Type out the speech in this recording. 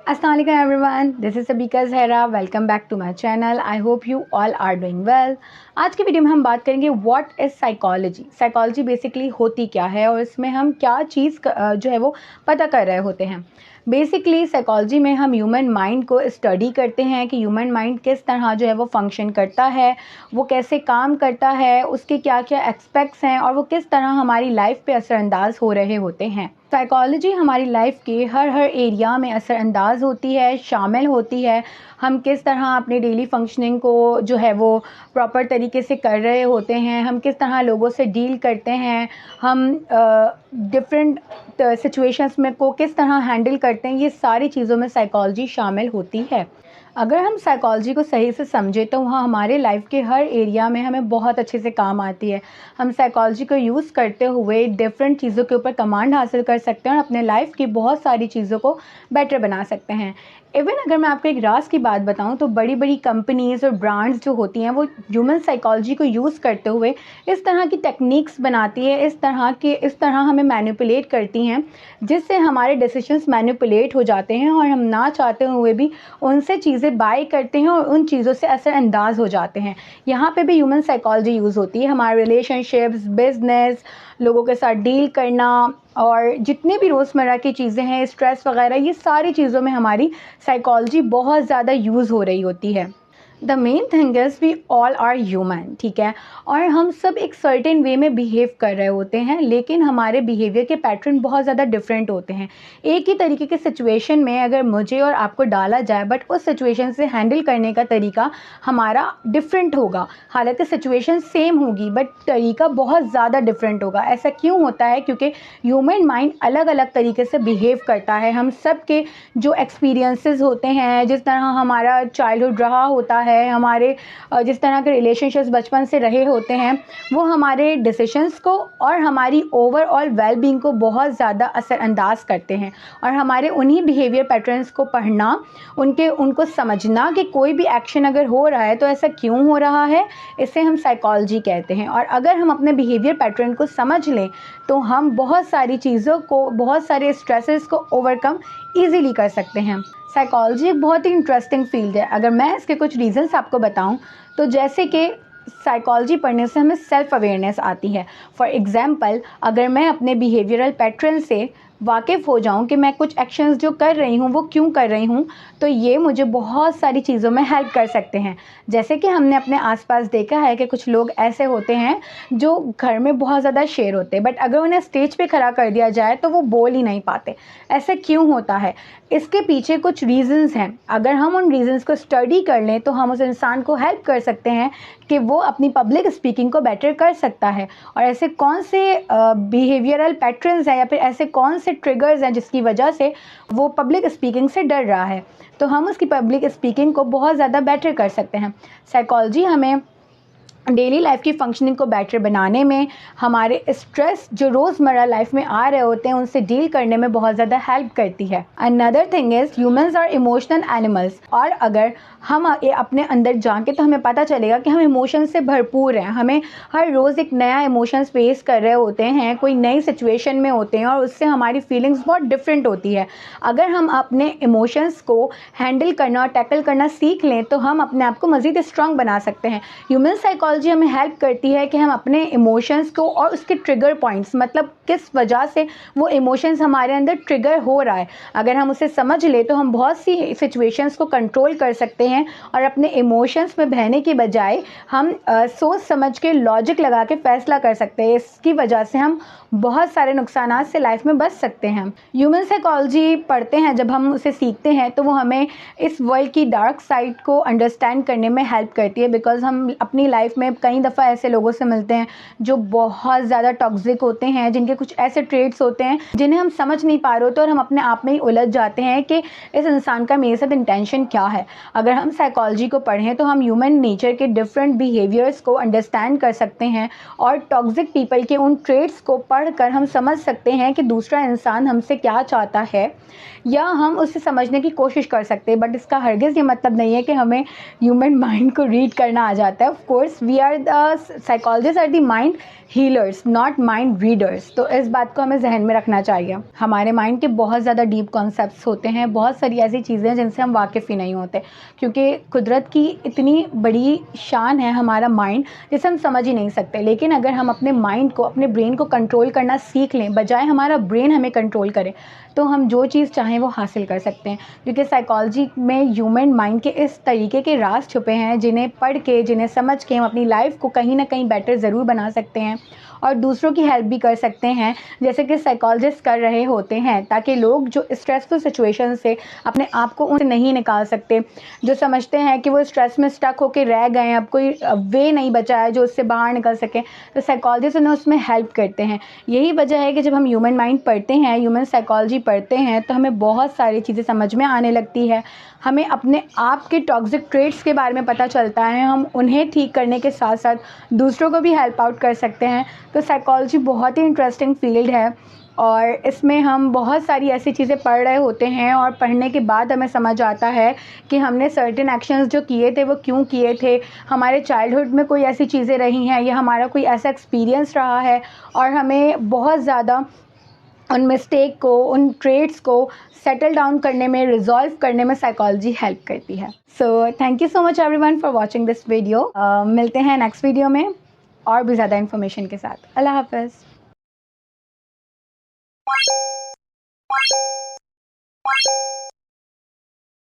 अस्सलाम वालेकुम everyone, this is Sabika Zahra. Welcome back to my channel. I hope you all are doing well. आज की video में हम बात करेंगे what is psychology. Psychology basically होती क्या है और इसमें हम क्या चीज़ जो है वो पता कर रहे होते हैं। बेसिकली साइकोलॉजी में हम ह्यूमन माइंड को स्टडी करते हैं कि ह्यूमन माइंड किस तरह जो है वो फंक्शन करता है, वो कैसे काम करता है, उसके क्या क्या एस्पेक्ट्स हैं और वो किस तरह हमारी लाइफ पे असरअंदाज हो रहे होते हैं। साइकोलॉजी हमारी लाइफ के हर एरिया में असरअंदाज होती है, शामिल होती है। हम किस तरह अपनी डेली फंक्शनिंग को जो है वो प्रॉपर तरीके से कर रहे होते हैं, हम किस तरह लोगों से डील करते हैं, हम डिफरेंट सिचुएशंस में को किस तरह हैंडल करते हैं, ये सारी चीज़ों में साइकोलॉजी शामिल होती है। अगर हम साइकोलॉजी को सही से समझे तो वहाँ हमारे लाइफ के हर एरिया में हमें बहुत अच्छे से काम आती है। हम साइकोलॉजी को यूज़ करते हुए डिफरेंट चीज़ों के ऊपर कमांड हासिल कर सकते हैं और अपने लाइफ की बहुत सारी चीज़ों को बेटर बना सकते हैं। इवन अगर मैं आपको एक राज की बात बताऊं तो बड़ी बड़ी कंपनीज़ और ब्रांड्स जो होती हैं वो ह्यूमन साइकोलॉजी को यूज़ करते हुए इस तरह की टेक्निक्स बनाती है, इस तरह हमें मैनिपुलेट करती हैं जिससे हमारे डिसीजंस मैनिपुलेट हो जाते हैं और हम ना चाहते हुए भी उनसे चीज़ें बाय करते हैं और उन चीज़ों से असरअंदाज हो जाते हैं। यहाँ पे भी ह्यूमन साइकोलॉजी यूज़ होती है। हमारे रिलेशनशिप्स, बिजनेस, लोगों के साथ डील करना और जितने भी रोज़मर्रा की चीज़ें हैं, स्ट्रेस वगैरह, ये सारी चीज़ों में हमारी साइकोलॉजी बहुत ज़्यादा यूज़ हो रही होती है। The main thing is we all are human, ठीक है, और हम सब एक सर्टेन वे में बिहेव कर रहे होते हैं, लेकिन हमारे बिहेवियर के पैटर्न बहुत ज़्यादा डिफरेंट होते हैं। एक ही तरीके के सिचुएशन में अगर मुझे और आपको डाला जाए बट उस सिचुएशन से हैंडल करने का तरीका हमारा डिफरेंट होगा। हालांकि सिचुएशन सेम होगी बट तरीका बहुत ज़्यादा डिफरेंट होगा। ऐसा क्यों होता है? क्योंकि ह्यूमन माइंड अलग अलग तरीके से बिहेव करता है। हम सब के जो एक्सपीरियंसेस होते हैं, जिस तरह हमारा चाइल्डहुड रहा होता है, हमारे जिस तरह के रिलेशनशिप्स बचपन से रहे होते हैं, वो हमारे डिसीजंस को और हमारी ओवरऑल वेलबींग को बहुत ज़्यादा असरअंदाज करते हैं। और हमारे उन्हीं बिहेवियर पैटर्न्स को पढ़ना, उनको समझना कि कोई भी एक्शन अगर हो रहा है तो ऐसा क्यों हो रहा है, इसे हम साइकोलॉजी कहते हैं। और अगर हम अपने बिहेवियर पैटर्न को समझ लें तो हम बहुत सारी चीज़ों को, बहुत सारे स्ट्रेसेस को ओवरकम ईज़िली कर सकते हैं। साइकोलॉजी एक बहुत ही इंटरेस्टिंग फील्ड है। अगर मैं इसके कुछ रीज़न्स आपको बताऊं तो जैसे कि साइकोलॉजी पढ़ने से हमें सेल्फ अवेयरनेस आती है। फॉर एग्ज़ाम्पल, अगर मैं अपने बिहेवियरल पैटर्न से वाकिफ़ हो जाऊं कि मैं कुछ एक्शंस जो कर रही हूं वो क्यों कर रही हूं, तो ये मुझे बहुत सारी चीज़ों में हेल्प कर सकते हैं। जैसे कि हमने अपने आसपास देखा है कि कुछ लोग ऐसे होते हैं जो घर में बहुत ज़्यादा शेर होते हैं, बट अगर उन्हें स्टेज पे खड़ा कर दिया जाए तो वो बोल ही नहीं पाते। ऐसा क्यों होता है? इसके पीछे कुछ रीज़न्स हैं। अगर हम उन रीज़न्स को स्टडी कर लें तो हम उस इंसान को हेल्प कर सकते हैं कि वो अपनी पब्लिक स्पीकिंग को बेटर कर सकता है। और ऐसे कौन से बिहेवियरल पैटर्न्स हैं या फिर ऐसे कौन से ट्रिगर्स हैं जिसकी वजह से वो पब्लिक स्पीकिंग से डर रहा है, तो हम उसकी पब्लिक स्पीकिंग को बहुत ज़्यादा बेटर कर सकते हैं। साइकोलॉजी हमें डेली लाइफ की फंक्शनिंग को बेटर बनाने में, हमारे स्ट्रेस जो रोज़मर्रा लाइफ में आ रहे होते हैं उनसे डील करने में बहुत ज़्यादा हेल्प करती है। Another thing is humans are emotional animals. और अगर हम अपने अंदर झांके तो हमें पता चलेगा कि हम इमोशन से भरपूर हैं। हमें हर रोज़ एक नया इमोशंस फेस कर रहे होते हैं, कोई नई सिचुएशन में होते हैं और उससे हमारी फीलिंग्स बहुत डिफरेंट होती है। अगर हम अपने इमोशंस को हैंडल करना और टैकल करना सीख लें तो हम अपने आप को मज़ीद स्ट्रॉन्ग बना सकते हैं। ह्यूमन साइकोलॉजी हमें हेल्प करती है कि हम अपने इमोशंस को और उसके ट्रिगर पॉइंट्स, मतलब किस वजह से वो इमोशंस हमारे अंदर ट्रिगर हो रहा है, अगर हम उसे समझ ले तो हम बहुत सी सिचुएशंस को कंट्रोल कर सकते हैं और अपने इमोशंस में बहने की बजाय हम सोच समझ के, लॉजिक लगा के फैसला कर सकते हैं। इसकी वजह से हम बहुत सारे नुकसानात से लाइफ में बच सकते हैं। ह्यूमन साइकोलॉजी पढ़ते हैं, जब हम उसे सीखते हैं तो वो हमें इस वर्ल्ड की डार्क साइड को अंडरस्टैंड करने में हेल्प करती है। बिकॉज हम अपनी लाइफ में कई दफ़ा ऐसे लोगों से मिलते हैं जो बहुत ज़्यादा टॉक्सिक होते हैं, जिनके कुछ ऐसे ट्रेड्स होते हैं जिन्हें हम समझ नहीं पा रहे होते और हम अपने आप में ही उलझ जाते हैं कि इस इंसान का मेरे साथ इंटेंशन क्या है। अगर हम साइकोलॉजी को पढ़ें तो हम ह्यूमन नेचर के डिफरेंट बिहेवियर्स को अंडरस्टैंड कर सकते हैं और टॉक्सिक पीपल के उन ट्रेड्स को पढ़कर हम समझ सकते हैं कि दूसरा इंसान हमसे क्या चाहता है, या हम उसे समझने की कोशिश कर सकते हैं। बट इसका हरगिज़ ये मतलब नहीं है कि हमें ह्यूमन माइंड को रीड करना आ जाता है। Of course we are the psychologist are the mind healers not mind readers. तो इस बात को हमें जहन में रखना चाहिए। हमारे माइंड के बहुत ज़्यादा डीप कॉन्सेप्ट्स होते हैं, बहुत सारी ऐसी चीज़ें हैं जिनसे हम वाकिफ़ ही नहीं होते, क्योंकि कुदरत की इतनी बड़ी शान है हमारा माइंड जिसे हम समझ ही नहीं सकते। लेकिन अगर हम अपने माइंड को, अपने ब्रेन को कंट्रोल करना सीख लें, बजाय हमारा ब्रेन हमें कंट्रोल करे, तो हम जो चीज़ चाहें वो हासिल कर सकते हैं। क्योंकि साइकोलॉजी में ह्यूमन माइंड के इस तरीके के राज छुपे हैं जिन्हें पढ़ के, जिन्हें समझ के हम अपनी लाइफ को कहीं ना कहीं बेटर ज़रूर बना सकते हैं और दूसरों की हेल्प भी कर सकते हैं, जैसे कि साइकोलॉजिस्ट कर रहे होते हैं, ताकि लोग जो स्ट्रेसफुल सिचुएशन से अपने आप को उनसे नहीं निकाल सकते, जो समझते हैं कि वो स्ट्रेस में स्टक होकर रह गए हैं, अब कोई वे नहीं बचा है जो उससे बाहर निकल सके, तो साइकोलॉजिस्ट उन्हें उसमें हेल्प करते हैं। यही वजह है कि जब हम ह्यूमन माइंड पढ़ते हैं, ह्यूमन साइकोलॉजी पढ़ते हैं, तो हमें बहुत सारी चीज़ें समझ में आने लगती है। हमें अपने आप के टॉक्सिक ट्रेट्स के बारे में पता चलता है, हम उन्हें ठीक करने के साथ साथ दूसरों को भी हेल्प आउट कर सकते हैं। तो साइकोलॉजी बहुत ही इंटरेस्टिंग फील्ड है और इसमें हम बहुत सारी ऐसी चीज़ें पढ़ रहे होते हैं और पढ़ने के बाद हमें समझ आता है कि हमने सर्टेन एक्शंस जो किए थे वो क्यों किए थे, हमारे चाइल्डहुड में कोई ऐसी चीज़ें रही हैं या हमारा कोई ऐसा एक्सपीरियंस रहा है, और हमें बहुत ज़्यादा उन मिस्टेक को, उन ट्रेड्स को सेटल डाउन करने में, रिजॉल्व करने में साइकोलॉजी हेल्प करती है। So thank you so much everyone for watching this video. मिलते हैं नेक्स्ट वीडियो में और भी ज़्यादा इन्फॉर्मेशन के साथ। अल्लाह हाफ़िज़।